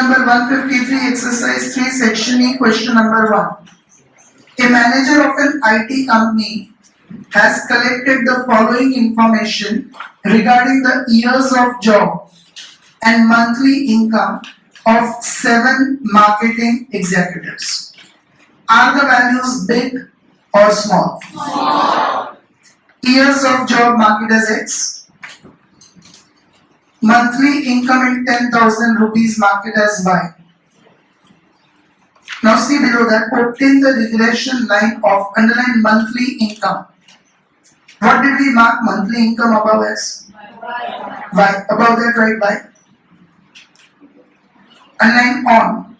number 153, exercise 3, section E, question number 1. A manager of an IT company has collected the following information regarding the years of job and monthly income of 7 marketing executives. Are the values big or small? Small. Years of job marked as X. Monthly income in 10,000 rupees marked as Y. Now see below that, obtain the regression line of underlying monthly income. What did we mark monthly income above as? Y. Above that, right, Y. Underline on.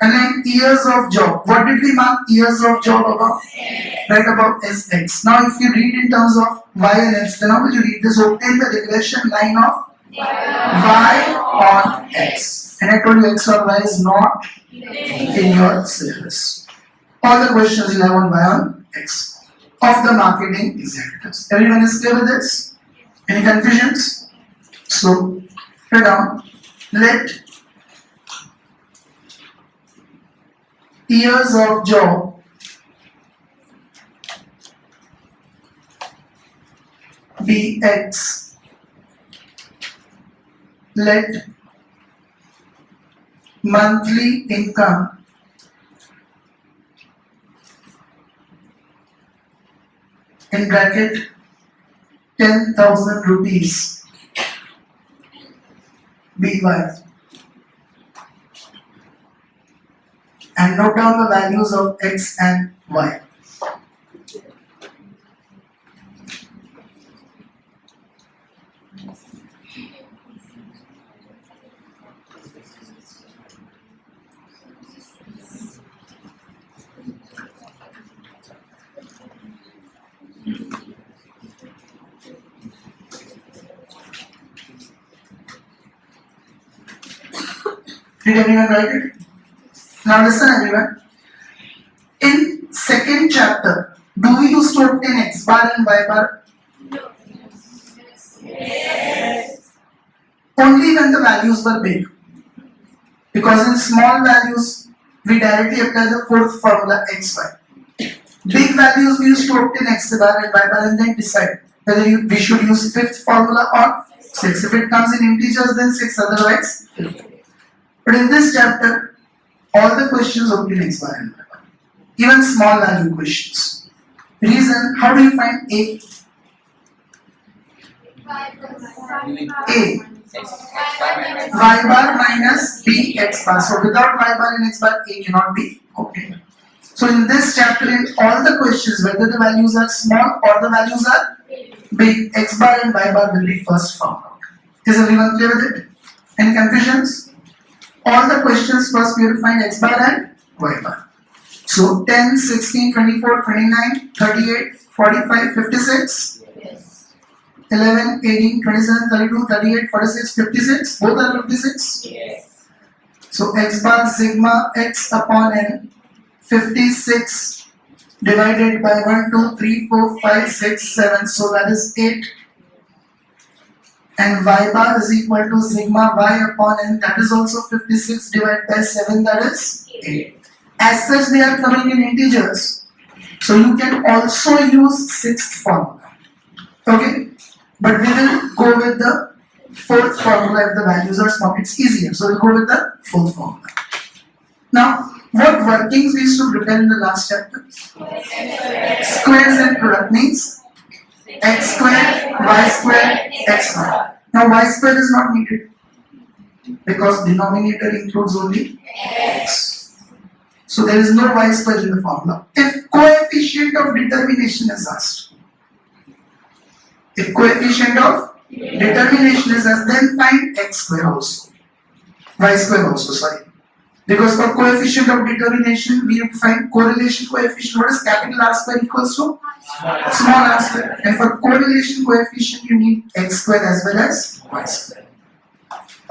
Underline years of job. What did we mark years of job above? Right above is X. Now if you read in terms of Y and X, then how will you read this? Obtain the regression line of Y on X. And I told you X or Y is not in your syllabus. All the questions you have on Y on X of the marketing executives. Everyone is clear with this? Any confusions? So, write down. Let years of job be X. Let monthly income in bracket 10,000 rupees be Y. And note down the values of X and Y. Did everyone write it? Now listen everyone. In second chapter, do we use to obtain X bar and Y bar? No. Yes. Only when the values were big. Because in small values, we directly apply the fourth formula XY. Big values we use to obtain X bar and Y bar and then decide whether we should use fifth formula or 6. If it comes in integers, then 6, otherwise 50. But in this chapter, all the questions obtain X bar and Y bar. Even small value questions. Reason, how do you find A? A. Y bar minus B X bar. So without Y bar and X bar, A cannot be obtained. So in this chapter, in all the questions, whether the values are small or the values are big, X bar and Y bar will be first found out. Is everyone clear with it? Any confusions? All the questions first we will find X bar and Y bar. So 10, 16, 24, 29, 38, 45, 56. 11, 18, 27, 32, 38, 46, 56. Both are 56? Yes. So X bar sigma X upon N 56 divided by 1, 2, 3, 4, 5, 6, 7. So that is 8. And Y bar is equal to sigma Y upon N, that is also 56 divided by 7, that is 8. As such, they are coming in integers. So you can also use sixth formula. Okay? But we will go with the fourth formula if the values are small. It's easier. So we'll go with the fourth formula. Now, what workings we used to prepare in the last chapter? Squares and product means X square, Y square, X square. Now Y square is not needed because denominator includes only X. So there is no Y square in the formula. If coefficient of determination is asked, then find X square also. Y square also, sorry. Because for coefficient of determination, we find correlation coefficient. What is capital R square equals to? Small r square. And for correlation coefficient, you need X square as well as Y square.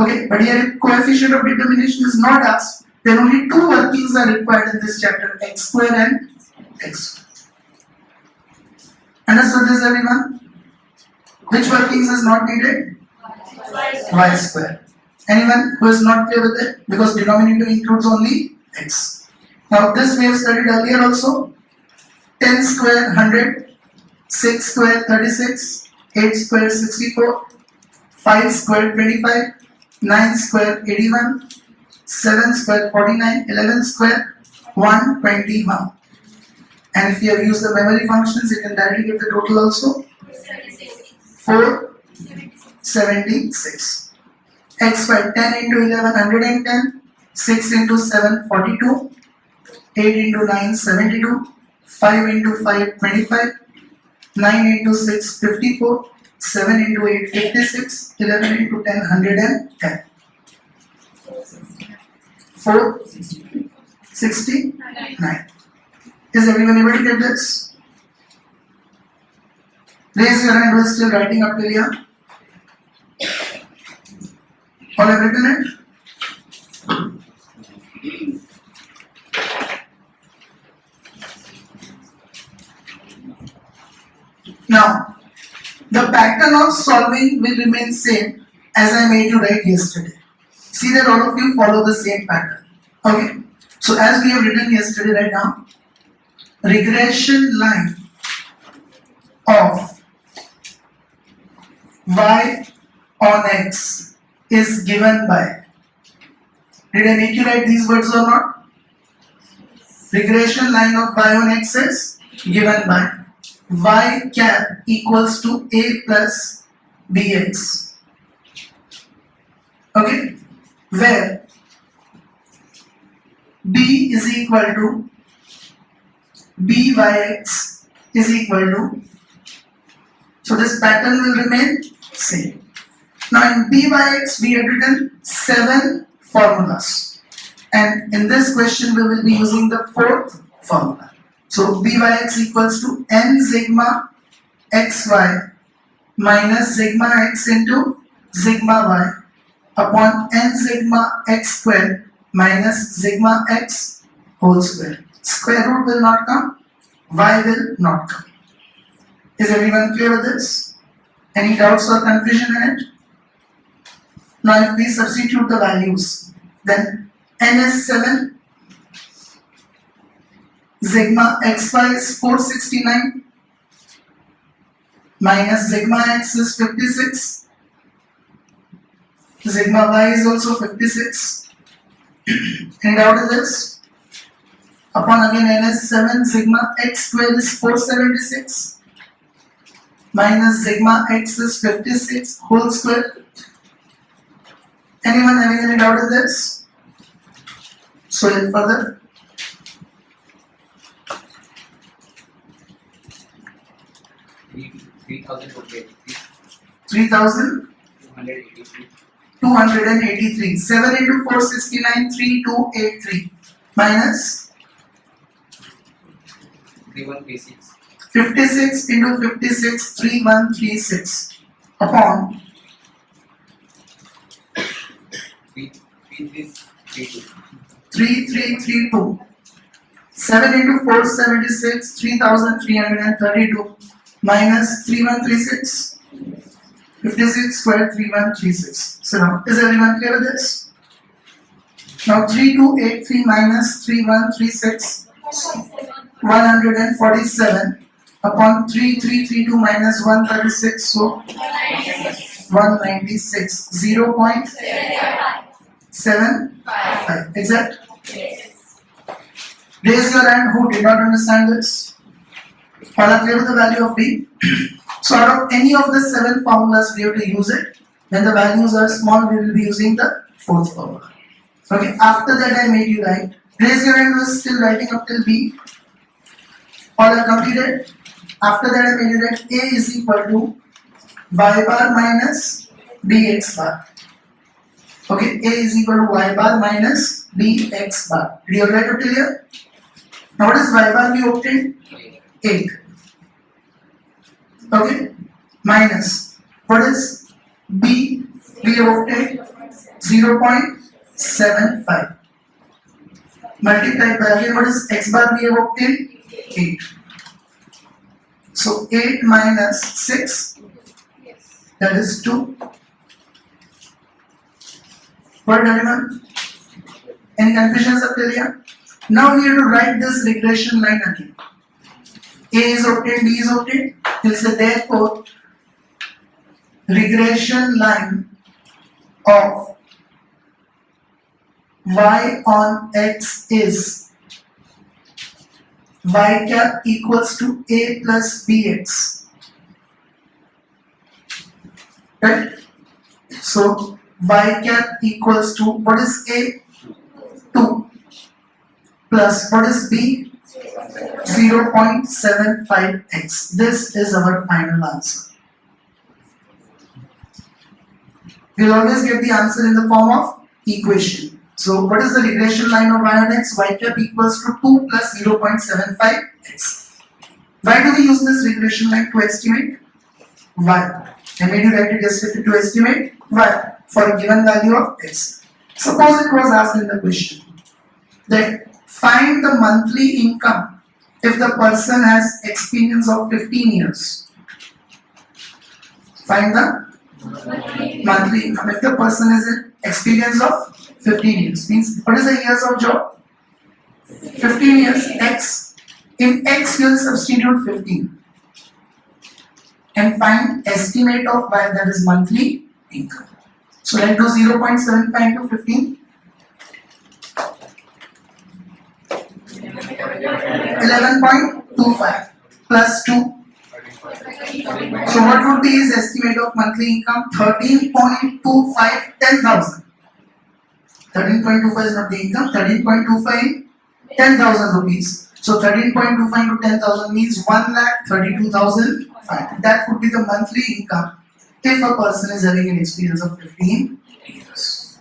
Okay, but here if coefficient of determination is not asked, then only two workings are required in this chapter, X square and X square. Understood this, everyone? Which workings is not needed? Y square. Anyone who is not clear with it? Because denominator includes only x. Now this we have studied earlier also. 10 square 100, 6 square 36, 8 square 64, 5 square 25, 9 square 81, 7 square 49, 11 square 121. And if you have used the memory functions, you can directly get the total also. 476. X by 10 into 11, 110, 6 into 7, 42, 8 into 9, 72, 5 into 5, 25, 9 into 6, 54, 7 into 8, 56, 11 into 10, 110. 469. Is everyone able to get this? Raise your hand who is still writing up till here. All have written it? Now, the pattern of solving will remain same as I made you write yesterday. See that all of you follow the same pattern. Okay. So as we have written yesterday, right now, regression line of y on x is given by. Did I make you write these words or not? Regression line of y on x is given by y cap equals to a plus bx. Okay, where b is equal to byx is equal to, so this pattern will remain same. Now in byx we have written 7 formulas, and in this question we will be using the 4th formula. So byx equals to n sigma xy minus sigma x into sigma y upon n sigma x squared minus sigma x whole square. Square root will not come, y will not come. Is everyone clear with this? Any doubts or confusion in it? Now if we substitute the values, then n is 7, sigma xy is 469, minus sigma x is 56, sigma y is also 56. Any doubt in this? Upon again n is 7, sigma x square is 476, minus sigma x is 56 whole square. Anyone having any doubt in this? So further. Three thousand 283. 7 into 469, 3283 minus 3136 56 into 56, 3136 upon 3332. 7 into 476, 3332 minus 3136. 56 square 3136. So now, is everyone clear with this? Now 3283 minus 3136, 147 upon 3332 minus 136, so 196. 0.75. Exact? Raise your hand who did not understand this. All are clear with the value of b? So out of any of the 7 formulas we have to use it. When the values are small, we will be using the 4th formula. Okay, after that I made you write. Raise your hand who is still writing up till b. All are completed. After that I made you write a is equal to y bar minus bx bar. Okay, a is equal to y bar minus bx bar. Did you write up till here? Now what is y bar we obtained? 8. Okay, minus what is b we have obtained? 0.75. Multiplied by again what is x bar we have obtained? 8. So 8 minus 6, that is 2. Got it, everyone? Any confusions up till here? Now we have to write this regression line again. A is obtained, B is obtained. We'll say therefore regression line of y on x is y cap equals to a plus bx. Right? So y cap equals to, what is a? 2 plus what is b? 0.75x. This is our final answer. We'll always get the answer in the form of equation. So what is the regression line of y on x? Y cap equals to 2 plus 0.75x. Why do we use this regression line to estimate y? I made you write it yesterday to estimate y for a given value of x. Suppose it was asked in the question that find the monthly income if the person has experience of 15 years. Find the monthly income if the person has an experience of 15 years. Means what is the years of job? 15 years. X. In x you will substitute 15 and find estimate of y, that is monthly income. So let's do 0.75 into 15. 11.25 plus 2. So what would be his estimate of monthly income? 13.25, 10,000. 13.25 is not the income. 13.25, 10,000 rupees. So 13.25 into 10,000 means 1,32,500. That would be the monthly income if a person is having an experience of 15 years.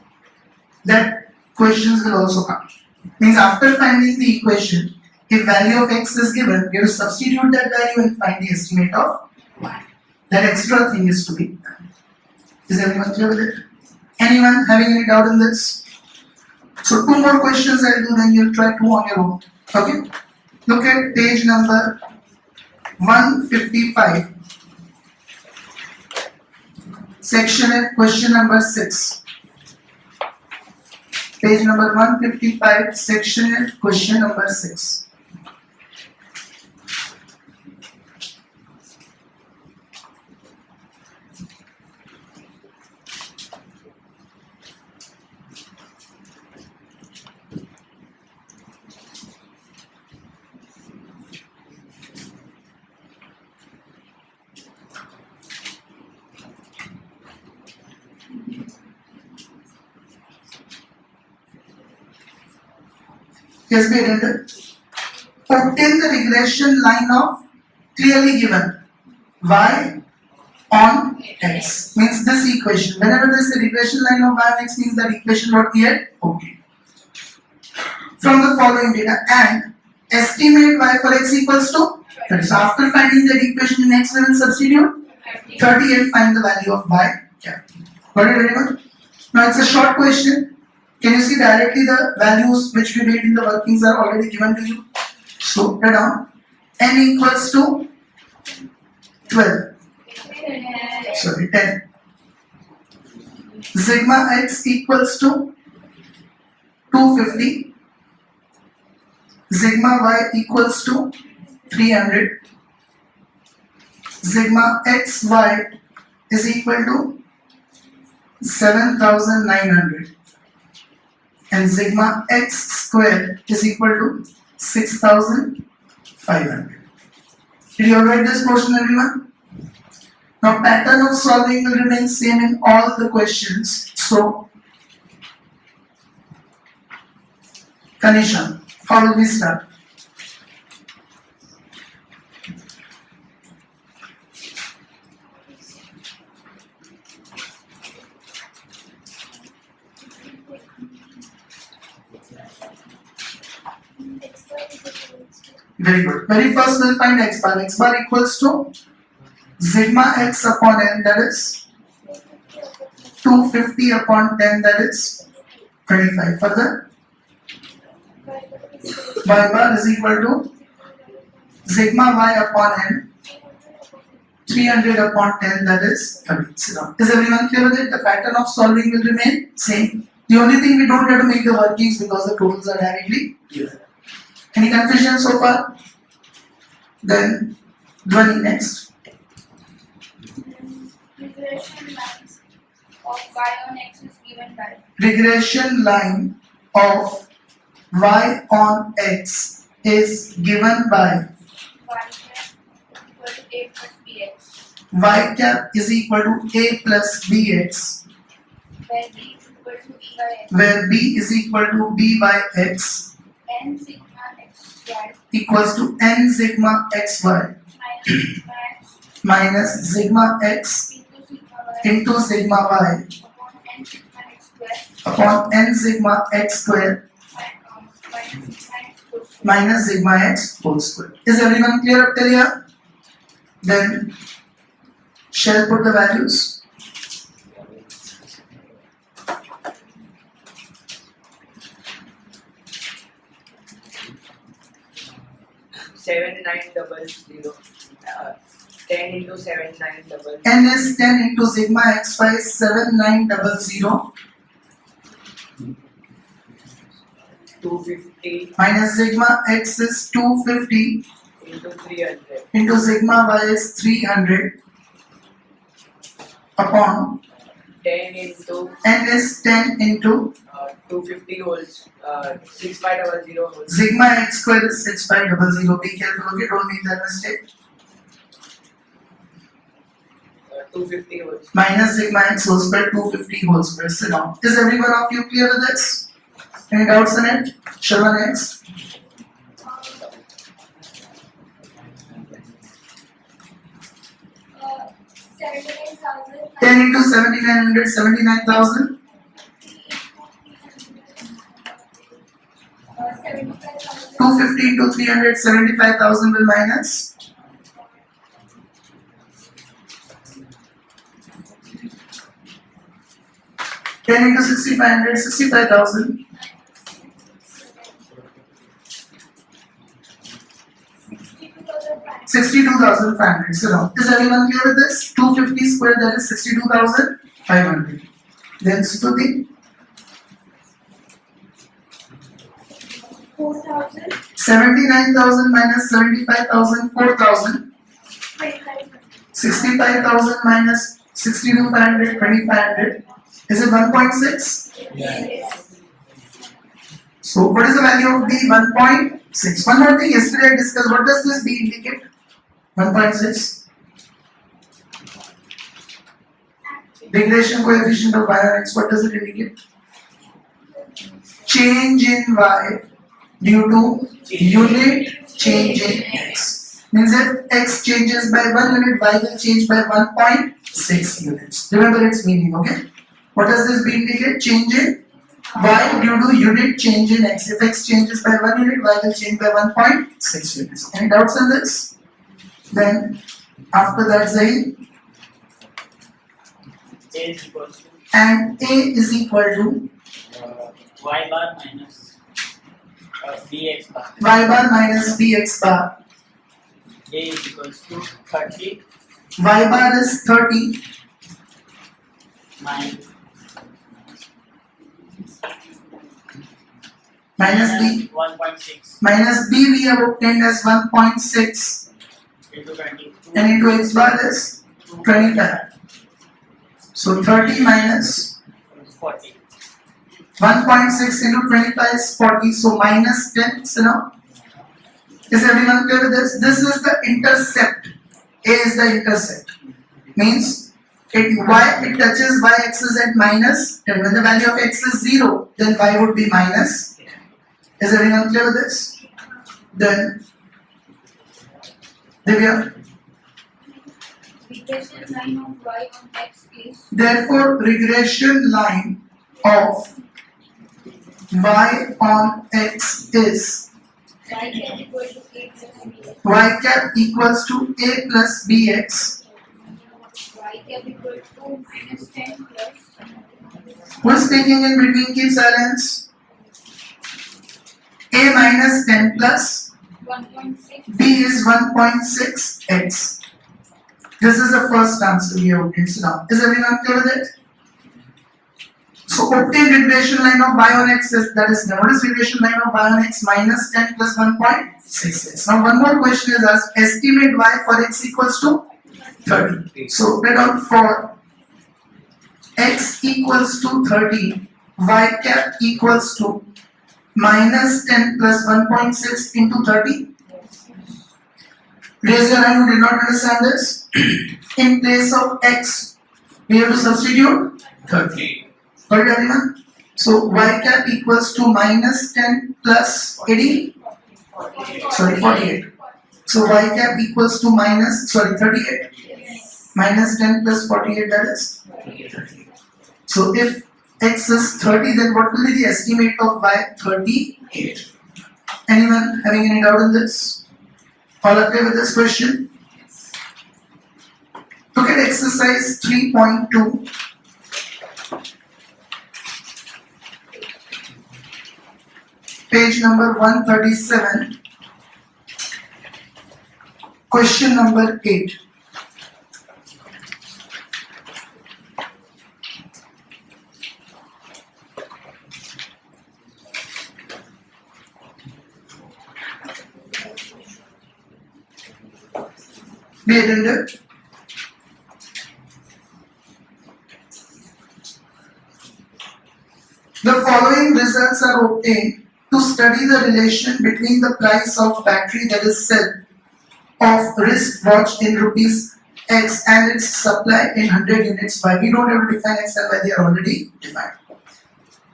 That questions will also come. Means after finding the equation, if value of x is given, you have to substitute that value and find the estimate of y. That extra thing is to be done. Is everyone clear with it? Anyone having any doubt in this? So 2 more questions I'll do, then you'll try 2 on your own. Okay? Look at page number 155. Section F, question number 6. Page number 155, section F, question number 6. Yes, we read it. Obtain the regression line of clearly given y on x. Means this equation. Whenever there is a regression line of y on x, means that equation what we had obtained. From the following data and estimate y for x equals to 30. So after finding that equation in x, we will substitute 30 and find the value of y cap. Got it, everyone? Now it's a short question. Can you see directly the values which we made in the workings are already given to you? So write down n equals to 12. Sorry, 10. Sigma x equals to 250. Sigma y equals to 300. Sigma xy is equal to 7,900. And sigma x squared is equal to 6,500. Did you all write this portion, everyone? Now pattern of solving will remain same in all the questions. So Kanisha, how will we start? Very good. Very first we'll find x bar. X bar equals to sigma x upon n, that is 250 upon 10, that is 25. Further, y bar is equal to sigma y upon n 300 upon 10, that is 30. Sit down. Is everyone clear with it? The pattern of solving will remain same. The only thing we don't have to make the workings because the totals are directly given. Any confusion so far? Then Dhwani next. Regression lines of y on x is given by Regression line of y on x is given by y cap equal to a plus bx, y cap is equal to a plus bx, where b is equal to b by x, where b is equal to b by x n sigma xy equals to n sigma xy minus sigma x minus sigma x into sigma y into sigma y upon n sigma x square upon n sigma x square minus sigma x whole square. minus sigma x whole square. Is everyone clear up till here? Then shall put the values. 7900, 10 into 7900. N is 10 into sigma xy 7900 250 minus sigma x is 250 into 300 into sigma y is 300 upon 10 into n is 10 into 250 wholes 6500 wholes sigma x square is 6500. Be careful, okay? Don't make that mistake. 250 wholes. Minus sigma x whole square 250 whole square. Sit down. Is every one of you clear with this? Any doubts in it? Sharma next. uh, 79,000 10 into 7900 79,000 75,000 250 into 300 75,000 will minus 10 into 6500 65,000 62,500. So now, is everyone clear with this? 250 square, that is 62,500. Then Stuti, 4,000 79,000 minus 75,000, 4,000. 25,000 65,000 minus 62,500, 2,500. Is it 1.6? Yes. So, what is the value of B? 1.6. One more thing, yesterday I discussed, what does this B indicate? 1.6. Regression coefficient of y on x, what does it indicate? Change in y due to unit change in x. Means if x changes by 1 unit, y will change by 1.6 units. Remember its meaning, okay? What does this B indicate? Change in y due to unit change in x. If x changes by 1 unit, y will change by 1.6 units. Any doubts on this? Then after that, Zaid, A is equals to and A is equal to y bar minus bx bar. y bar minus bx bar. A is equals to 30 Y bar is 30 minus minus b. 1.6 Minus b we have obtained as 1.6 into 20. and into x bar is 25. So 30 minus 40. 1.6 into 25 is 40. So minus 10. So now, is everyone clear with this? This is the intercept. A is the intercept. Means it touches y axis at minus 10. When the value of x is 0, then y would be minus 10. Is everyone clear with this? Then Divya, regression line of y on x is therefore regression line of y on x is y cap equal to a plus b, y cap equals to a plus bx. y cap equal to minus 10 plus Who is speaking in between? Keep silence. A minus 10 plus 1.6 b is 1.6x. This is the first answer we have obtained. So now, is everyone clear with it? So obtain regression line of y on x is, that is, what is regression line of y on x? Minus 10 plus 1.66. Now one more question is asked, estimate y for x equals to 30. So write down for x equals to 30, y cap equals to minus 10 plus 1.6 into 30. Raise your hand who did not understand this. In place of x, we have to substitute 30. Got it, everyone? So y cap equals to minus 10 plus 80. Sorry, 48. So y cap equals to minus, 38. Minus 10 plus 48, that is 38. So if x is 30, then what will be the estimate of y? 38. Anyone having any doubt in this? All okay with this question? Look at exercise 3.2. Page number 137. Question number 8. Be attentive. The following results are obtained to study the relation between the price of battery, that is cell, of wristwatch in rupees X and its supply in 100 units Y. We don't have to define X and Y, they are already defined.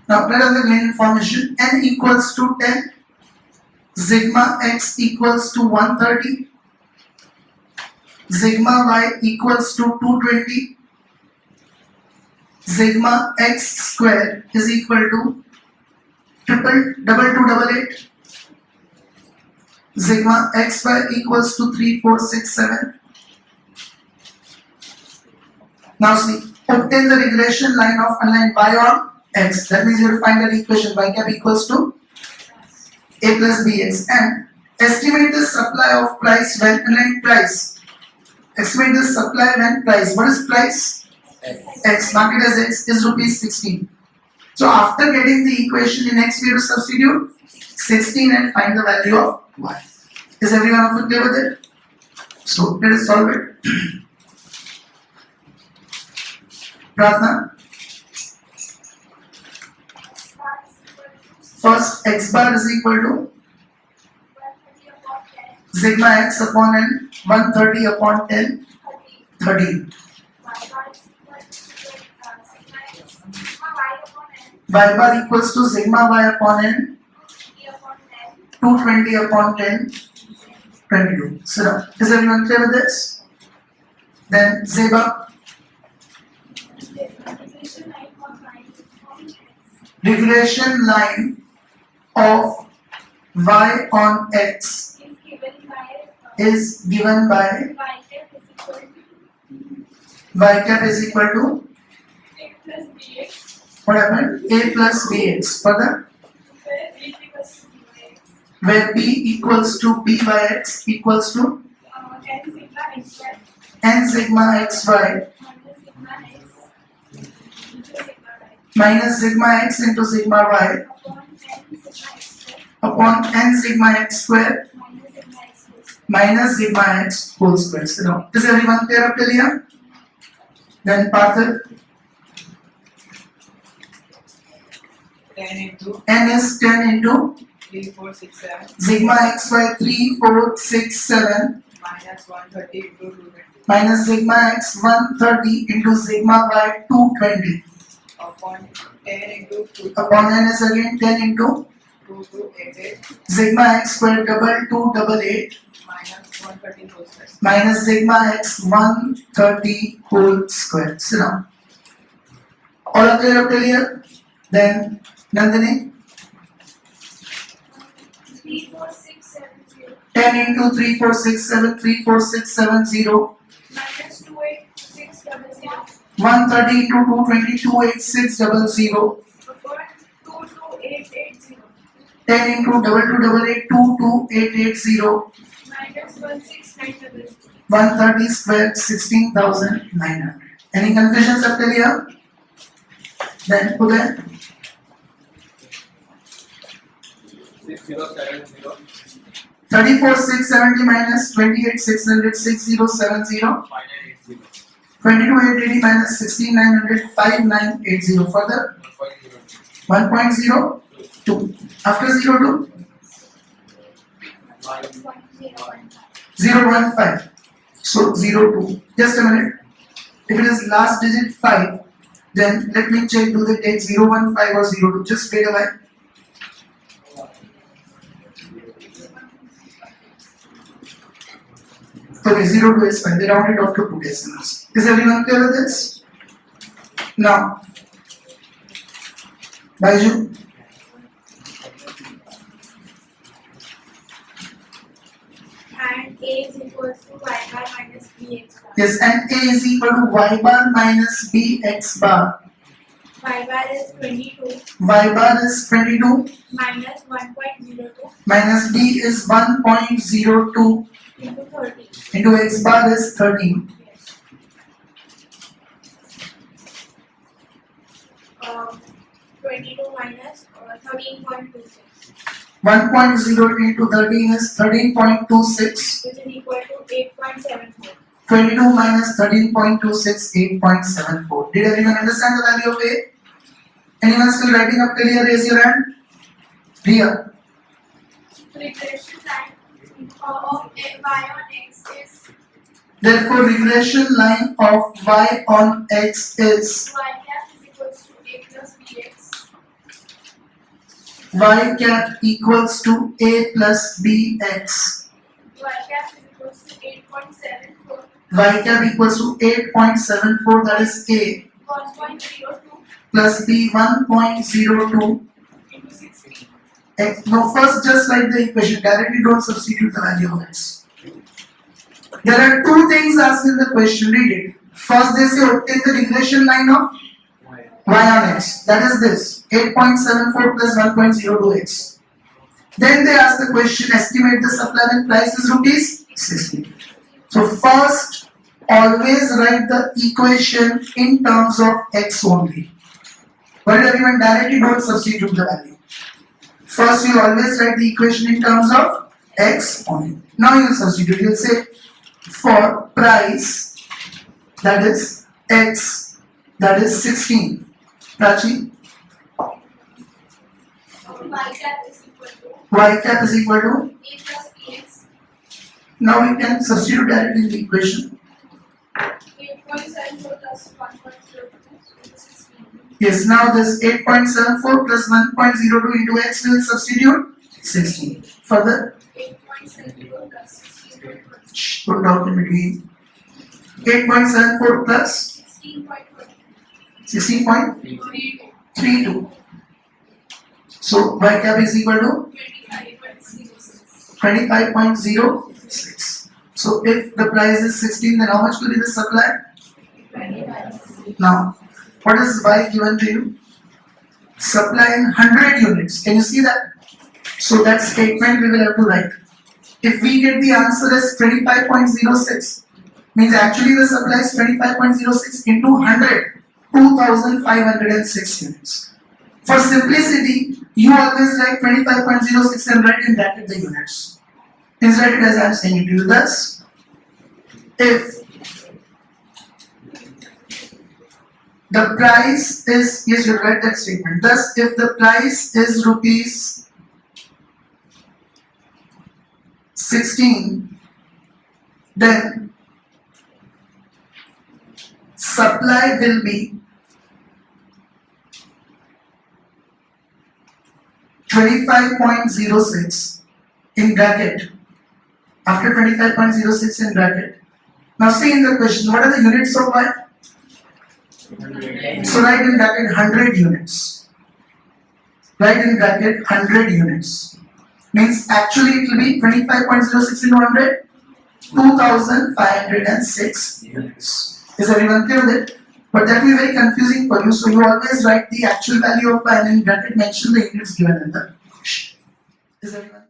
Now let us the main information. N equals to 10, sigma X equals to 130, sigma Y equals to 220, sigma X square is equal to double 288, sigma xy equals to 3467. Now see, obtain the regression line of unline y on x. That means you will find that equation y cap equals to a plus bx and estimate the supply of price when unline price. Estimate the supply when price. What is price? X. Market as x is rupees 16. So after getting the equation in x, we have to substitute 16 and find the value of y. Is everyone of you clear with it? So let us solve it. Pratna. First, x bar is equal to sigma x upon n, 130 upon 10, 13. Y bar equals to sigma y upon n, 220 upon 10, 22. So is everyone clear with this? Then Zeba, regression line of y on x is given by y cap is equal to what happened? A plus bx. Further, where b equals to b by x equals to n sigma xy minus sigma x into sigma y upon n sigma x square minus sigma x whole square. So now, is everyone clear up till here? Then Partha, 10 into n is 10 into 3, 4, 6, 7 sigma xy 3, 4, 6, 7 minus 130 into 220 minus sigma x 130 into sigma y 220 upon 10 into 2, upon n is again 10 into 2288 sigma x square double 288 minus 130 whole square. minus sigma x 130 whole square. So now, all are clear up till here? Then Nandini, 10 into 34670 34670 minus 28600 130 into 220 28600 upon 22880 10 into 2288 22880 minus 16900 130 square 16,900. Any confusions up till here? Then put it 6070 34,670 minus 28,600 6070 5980 22,880 minus 16,900 5980 further 1.02 after 02 015 so 02 just a minute if it is last digit 5 then let me check do they take 015 or 02 just wait a while okay 02 is fine they round it off to 2 decimals is everyone clear with this now Baiju And A is equals to y bar minus bx bar. yes and A is equal to y bar minus bx bar Y bar is 22 y bar is 22 minus 1.02 minus b is 1.02 into 30. into x bar is 13 Yes. 22 minus 13.26 1.0 into 13 is 13.26 which is equal to 8.74. 22 minus 13.26 8.74 did everyone understand the value of A? Anyone still writing up till here raise your hand Priya Regression line of y on x is therefore regression line of y on x is y cap is equals to a plus bx. y cap equals to a plus bx Y cap is equals to 8.74. y cap equals to 8.74 that is a 1.02 plus b 1.02 into 16. x no first just write the equation directly don't substitute the value of x there are two things asked in the question read it first they say obtain the regression line of y on x that is this 8.74 plus 1.02x then they ask the question estimate the supply when price is rupees 60 so first always write the equation in terms of x only but everyone directly don't substitute the value first you always write the equation in terms of x only now you will substitute you will say for price that is x that is 16 Prachi Y cap is equal to y cap is equal to a plus bx. now you can substitute directly in the equation 8.74 plus 1.02 into 16. yes now this 8.74 plus 1.02 into x will substitute 16 further 8.74 plus 16.20. put down in between 8.74 plus 16.20. 16.32 so y cap is equal to 25.06. 25.06 so if the price is 16 then how much will be the supply 25. now what is y given to you supply in 100 units can you see that so that statement we will have to write if we get the answer as 25.06 means actually the supply is 25.06 into 100 2506 units for simplicity you always write 25.06 and write in bracket the units please write it as I am saying it to you thus if the price is yes you write that statement thus if the price is rupees 16 then supply will be 25.06 in bracket after 25.06 in bracket now see in the question what are the units of y so write in bracket 100 units write in bracket 100 units means actually it will be 25.06 into 100 2506 units is everyone clear with it but that will be very confusing for you so you always write the actual value of y and in bracket mention the units given in the question is everyone